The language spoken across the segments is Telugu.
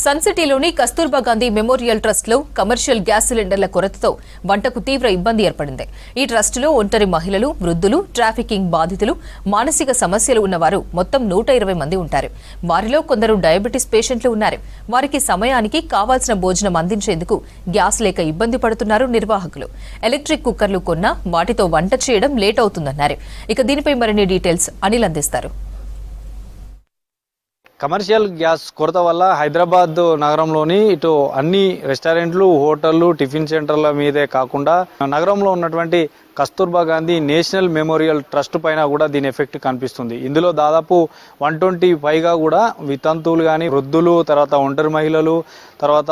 సన్సిటీలోని కస్తూర్బా గాంధీ మెమోరియల్ ట్రస్ట్లో కమర్షియల్ గ్యాస్ సిలిండర్ల కొరతతో వంటకు తీవ్ర ఇబ్బంది ఏర్పడింది. ఈ ట్రస్టులో ఒంటరి మహిళలు, వృద్ధులు, ట్రాఫికింగ్ బాధితులు, మానసిక సమస్యలు ఉన్నవారు మొత్తం 120 మంది ఉంటారు. వారిలో కొందరు డయాబెటీస్ పేషెంట్లు ఉన్నారు. వారికి సమయానికి కావాల్సిన భోజనం అందించేందుకు గ్యాస్ లేక ఇబ్బంది పడుతున్నారు నిర్వాహకులు. ఎలక్ట్రిక్ కుక్కర్లు కొన్నా వాటితో వంట చేయడం లేట్ అవుతుందన్నారు. ఇక దీనిపై మరిన్ని డీటెయిల్స్ అనిల్ అందిస్తారు. కమర్షియల్ గ్యాస్ కొరత వల్ల హైదరాబాద్ నగరంలోని ఇటు అన్ని రెస్టారెంట్లు, హోటళ్లు, టిఫిన్ సెంటర్ల మీదే కాకుండా నగరంలో ఉన్నటువంటి Kasturba Gandhi national memorial trust పైన కూడా దీని ఎఫెక్ట్ కనిపిస్తుంది. ఇందులో దాదాపు 120 పైగా కూడా వితంతువులు కానీ, వృద్ధులు, తర్వాత ఒంటరి మహిళలు, తర్వాత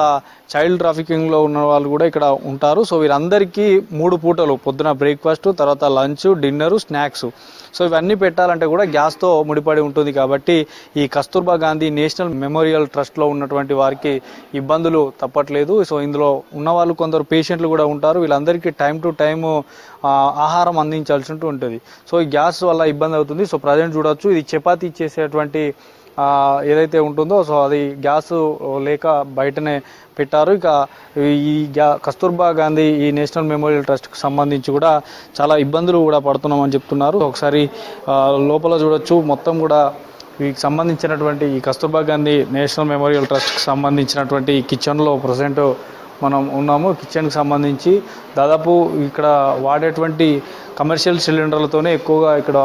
చైల్డ్ ట్రాఫికింగ్లో ఉన్న వాళ్ళు కూడా ఇక్కడ ఉంటారు. సో వీరందరికీ 3 పూటలు పొద్దున బ్రేక్ఫాస్ట్, తర్వాత లంచ్, డిన్నర్, స్నాక్స్, సో ఇవన్నీ పెట్టాలంటే కూడా గ్యాస్తో ముడిపడి ఉంటుంది. కాబట్టి ఈ కస్తూర్బా గాంధీ నేషనల్ మెమోరియల్ ట్రస్ట్లో ఉన్నటువంటి వారికి ఇబ్బందులు తప్పట్లేదు. సో ఇందులో ఉన్నవాళ్ళు కొందరు పేషెంట్లు కూడా ఉంటారు. వీళ్ళందరికీ టైం టు టైము ఆహారం అందించాల్సి ఉంటుంది. సో ఈ గ్యాస్ వల్ల ఇబ్బంది అవుతుంది. సో ప్రజెంట్ చూడొచ్చు, ఇది చపాతీ చేసేటువంటి ఏదైతే ఉంటుందో సో అది గ్యాస్ లేక బయటనే పెట్టారు. ఇక ఈ కస్తూర్బా గాంధీ ఈ నేషనల్ మెమోరియల్ ట్రస్ట్కి సంబంధించి కూడా చాలా ఇబ్బందులు కూడా పడుతున్నామని చెప్తున్నారు. ఒకసారి లోపల చూడొచ్చు, మొత్తం కూడా వీటికి సంబంధించినటువంటి ఈ కస్తూర్బా గాంధీ నేషనల్ మెమోరియల్ ట్రస్ట్కి సంబంధించినటువంటి ఈ కిచెన్లో ప్రజెంట్ మనం ఉన్నాము. కిచెన్కి సంబంధించి దాదాపు ఇక్కడ వాడేటువంటి కమర్షియల్ సిలిండర్లతోనే ఎక్కువగా ఇక్కడ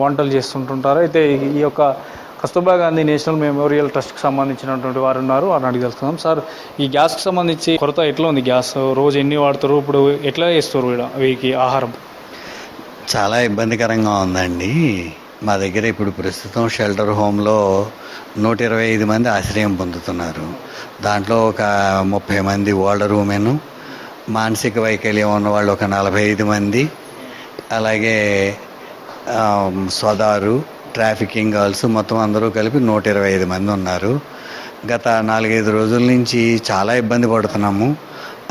వంటలు చేస్తుంటుంటారు. అయితే ఈ యొక్క కస్తూర్బా గాంధీ నేషనల్ మెమోరియల్ ట్రస్ట్కి సంబంధించినటువంటి వారు ఉన్నారు, వారిని అడిగి తెలుసుకుందాం. సార్, ఈ గ్యాస్కి సంబంధించి కొరత ఎట్లా ఉంది? గ్యాస్ రోజు ఎన్ని వాడుతారు? ఇప్పుడు ఎట్లా చేస్తారు వీరికి ఆహారం? చాలా ఇబ్బందికరంగా ఉందండి. మా దగ్గర ఇప్పుడు ప్రస్తుతం షెల్టర్ హోమ్లో 125 మంది ఆశ్రయం పొందుతున్నారు. దాంట్లో ఒక 30 మంది ఓల్డర్ ఉమెన్, మానసిక వైకల్యం ఉన్నవాళ్ళు ఒక 45 మంది, అలాగే సోదారు, ట్రాఫికింగ్ గర్ల్స్, మొత్తం అందరూ కలిపి 125 మంది ఉన్నారు. గత 4-5 రోజుల నుంచి చాలా ఇబ్బంది పడుతున్నాము.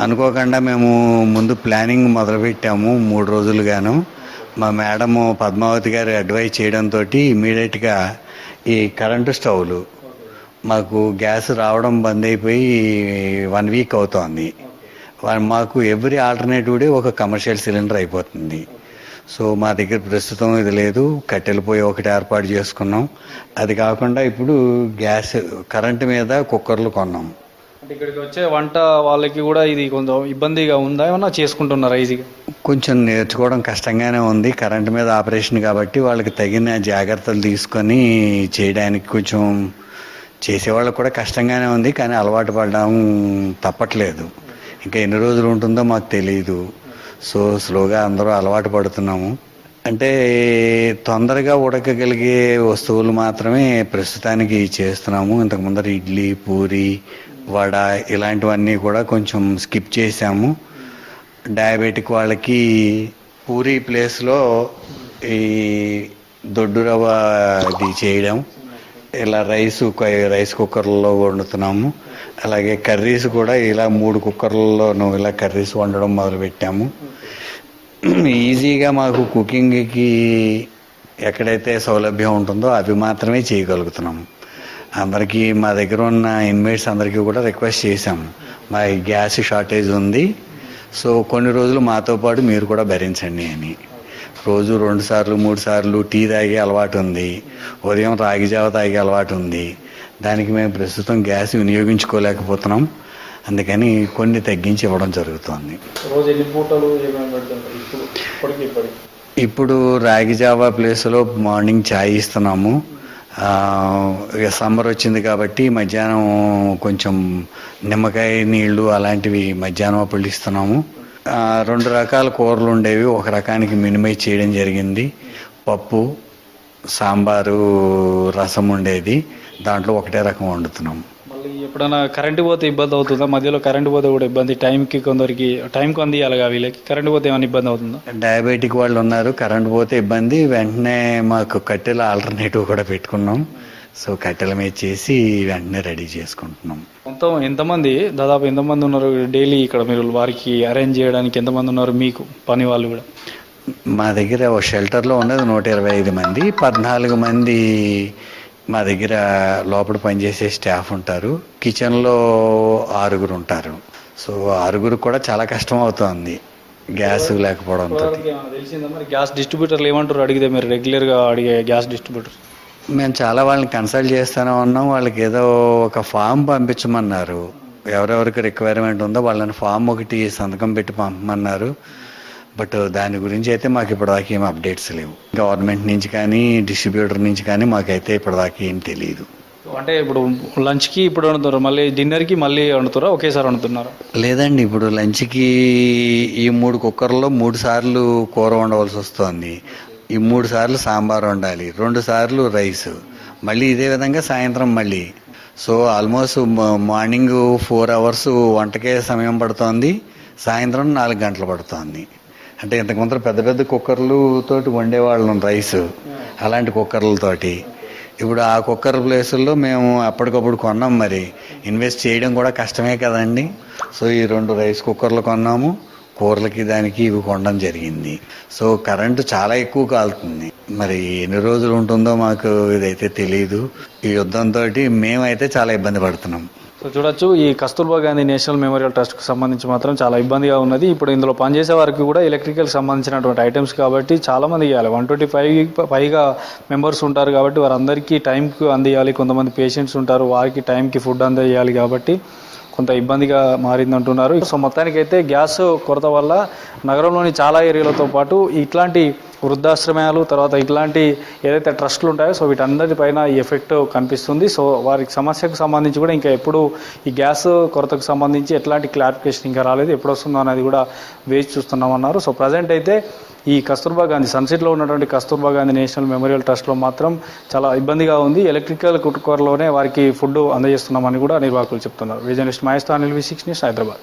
అనుకోకుండా మేము ముందు ప్లానింగ్ మొదలుపెట్టాము 3 రోజులుగాను. మా మేడము పద్మావతి గారు అడ్వైజ్ చేయడంతో ఇమీడియట్గా ఈ కరెంటు స్టవ్లు మాకు గ్యాస్ రావడం బంద్ అయిపోయి 1 వీక్ అవుతోంది. మాకు ఎవ్రీ ఆల్టర్నేటివ్ డే ఒక కమర్షియల్ సిలిండర్ అయిపోతుంది. సో మా దగ్గర ప్రస్తుతం ఇది లేదు. కట్టెల పొయ్యి ఒకటి ఏర్పాటు చేసుకున్నాం. అది కాకుండా ఇప్పుడు గ్యాస్ కరెంటు మీద కుక్కర్లు కొన్నాం. ఇక్కడికి వచ్చే వంట వాళ్ళకి కూడా ఇది కొంచెం ఇబ్బందిగా ఉందా? ఏమన్నా చేసుకుంటున్నారా ఈజీగా? కొంచెం నేర్చుకోవడం కష్టంగానే ఉంది. కరెంటు మీద ఆపరేషన్ కాబట్టి వాళ్ళకి తగిన జాగ్రత్తలు తీసుకొని చేయడానికి కొంచెం చేసేవాళ్ళకి కూడా కష్టంగానే ఉంది. కానీ అలవాటు పడడం తప్పట్లేదు. ఇంకా ఎన్ని రోజులు ఉంటుందో మాకు తెలియదు. సో స్లోగా అందరూ అలవాటు పడుతున్నాము. అంటే తొందరగా ఉడకగలిగే వస్తువులు మాత్రమే ప్రస్తుతానికి చేస్తున్నాము. ఇంతకు ముందర ఇడ్లీ, పూరి, వడ ఇలాంటివన్నీ కూడా కొంచెం స్కిప్ చేసాము. డయాబెటిక్ వాళ్ళకి పూరి ప్లేస్లో ఈ దొడ్డు రవ్వ ఇది చేయడం, ఇలా రైస్ కుక్కర్లలో వండుతున్నాము. అలాగే కర్రీస్ కూడా ఇలా 3 కుక్కర్లలో ఇలా కర్రీస్ వండడం మొదలుపెట్టాము. ఈజీగా మాకు కుకింగ్కి ఎక్కడైతే సౌలభ్యం ఉంటుందో అవి మాత్రమే చేయగలుగుతున్నాము. అందరికీ మా దగ్గర ఉన్న ఇన్మేట్స్ అందరికీ కూడా రిక్వెస్ట్ చేశాము, మా గ్యాస్ షార్టేజ్ ఉంది, సో కొన్ని రోజులు మాతో పాటు మీరు కూడా భరించండి అని. రోజు 2 సార్లు 3 సార్లు టీ తాగే అలవాటు ఉంది, ఉదయం రాగి జావ తాగే అలవాటు ఉంది. దానికి మేము ప్రస్తుతం గ్యాస్ వినియోగించుకోలేకపోతున్నాం. అందుకని కొన్ని తగ్గించి ఇవ్వడం జరుగుతుంది. ఇప్పుడు రాగి జావా ప్లేస్లో మార్నింగ్ ఛాయ్ ఇస్తున్నాము. ఇక సమ్మర్ వచ్చింది కాబట్టి మధ్యాహ్నం కొంచెం నిమ్మకాయ నీళ్లు అలాంటివి మధ్యాహ్నం అప్పుడు ఇస్తున్నాము. 2 రకాల కూరలు ఉండేవి, ఒక రకానికి మినిమైజ్ చేయడం జరిగింది. పప్పు, సాంబారు, రసం ఉండేది, దాంట్లో ఒకటే రకం వండుతున్నాము. మళ్ళీ ఎప్పుడైనా కరెంటు పోతే ఇబ్బంది అవుతుందా? మధ్యలో కరెంటు పోతే కూడా ఇబ్బంది, కొందరికి టైంకి అందియాలిగా, వీళ్ళకి కరెంటు పోతే ఏమైనా ఇబ్బంది అవుతుందా? డయాబెటిక్ వాళ్ళు ఉన్నారు, కరెంటు పోతే ఇబ్బంది. వెంటనే మాకు కట్టెల ఆల్టర్నేటివ్ కూడా పెట్టుకున్నాం. సో కట్టెల మీద చేసి వెంటనే రెడీ చేసుకుంటున్నాం. మొత్తం దాదాపు ఎంతమంది ఉన్నారు డైలీ ఇక్కడ? మీరు వారికి అరేంజ్ చేయడానికి ఎంతమంది ఉన్నారు మీకు పని వాళ్ళు కూడా? మా దగ్గర ఒక షెల్టర్లో ఉన్నది 125 మంది, 14 మంది మా దగ్గర లోపల పనిచేసే స్టాఫ్ ఉంటారు, కిచెన్లో 6 ఉంటారు. సో 6 కూడా చాలా కష్టం అవుతుంది గ్యాస్ లేకపోవడంతో. తెలిసిందా మరి గ్యాస్ డిస్ట్రిబ్యూటర్లు ఏమంటారు అడిగితే, మీరు రెగ్యులర్గా అడిగే గ్యాస్ డిస్ట్రిబ్యూటర్? మేము చాలా వాళ్ళని కన్సల్ట్ చేస్తూనే ఉన్నాం. వాళ్ళకి ఏదో ఒక ఫామ్ పంపించమన్నారు. ఎవరెవరికి రిక్వైర్మెంట్ ఉందో వాళ్ళని ఫామ్ ఒకటి సంతకం పెట్టి పంపమన్నారు. బట్ దాని గురించి అయితే మాకు ఇప్పటిదాకా ఏం అప్డేట్స్ లేవు. గవర్నమెంట్ నుంచి కానీ డిస్ట్రిబ్యూటర్ నుంచి కానీ మాకైతే ఇప్పటిదాకా ఏం తెలియదు. అంటే ఇప్పుడు లంచ్కి ఇప్పుడు వండుతారు, మళ్ళీ డిన్నర్కి మళ్ళీ వండుతారా, ఒకేసారి వండుతున్నారా? లేదండి, ఇప్పుడు లంచ్కి ఈ 3 కుక్కర్లో 3 సార్లు కూర వండవలసి వస్తుంది. ఈ 3 సార్లు సాంబార్ వండాలి, 2 సార్లు రైస్, మళ్ళీ ఇదే విధంగా సాయంత్రం మళ్ళీ. సో ఆల్మోస్ట్ మార్నింగ్ 4 అవర్స్ వంటకే సమయం పడుతోంది, సాయంత్రం 4 గంటలు పడుతోంది. అంటే ఇంతకుముందు పెద్ద పెద్ద కుక్కర్లు తోటి వండేవాళ్ళం రైస్, అలాంటి కుక్కర్లతోటి. ఇప్పుడు ఆ కుక్కర్ ప్లేసుల్లో మేము అప్పటికప్పుడు కొన్నాం. మరి ఇన్వెస్ట్ చేయడం కూడా కష్టమే కదండి. సో ఈ 2 రైస్ కుక్కర్లు కొన్నాము, కూరలకి దానికి ఇవి కొనడం జరిగింది. సో కరెంటు చాలా ఎక్కువ కాలుతుంది. మరి ఎన్ని రోజులు ఉంటుందో మాకు ఇదైతే తెలియదు. ఈ యుద్ధంతో మేమైతే చాలా ఇబ్బంది పడుతున్నాం. సో చూడొచ్చు, ఈ కస్తూర్బా గాంధీ నేషనల్ మెమోరియల్ ట్రస్ట్కి సంబంధించి మాత్రం చాలా ఇబ్బందిగా ఉన్నది. ఇప్పుడు ఇందులో పనిచేసే వారికి కూడా ఎలక్ట్రికల్ సంబంధించినటువంటి ఐటమ్స్ కాబట్టి చాలామంది ఇవ్వాలి. 125 పైగా మెంబర్స్ ఉంటారు కాబట్టి వారందరికీ టైంకి అందియాలి. కొంతమంది పేషెంట్స్ ఉంటారు, వారికి టైంకి ఫుడ్ అందియాలి కాబట్టి కొంత ఇబ్బందిగా మారిందంటున్నారు. సో మొత్తానికైతే గ్యాస్ కొరత వల్ల నగరంలోని చాలా ఏరియాలతో పాటు ఇట్లాంటి వృద్ధాశ్రమాలు, తర్వాత ఇట్లాంటి ఏదైతే ట్రస్టులు ఉంటాయో సో వీటన్నిటిపైన ఈ ఎఫెక్ట్ కనిపిస్తుంది. సో వారికి సమస్యకు సంబంధించి కూడా ఇంకా ఎప్పుడు ఈ గ్యాస్ కొరతకు సంబంధించి ఎట్లాంటి క్లారిఫికేషన్ ఇంకా రాలేదు, ఎప్పుడు వస్తుందో అనేది కూడా వేచి చూస్తున్నామన్నారు. సో ప్రజెంట్ అయితే ఈ కస్తూర్బా గాంధీ సన్సెట్లో ఉన్నటువంటి కస్తూర్బా గాంధీ నేషనల్ మెమోరియల్ ట్రస్ట్లో మాత్రం చాలా ఇబ్బందిగా ఉంది. ఎలక్ట్రికల్ కుక్కర్లోనే వారికి ఫుడ్ అందజేస్తున్నామని కూడా నిర్వాహకులు చెప్తున్నారు. విజర్నలిస్ట్ మహేష్ తో అనిల్, V6 న్యూస్, హైదరాబాద్.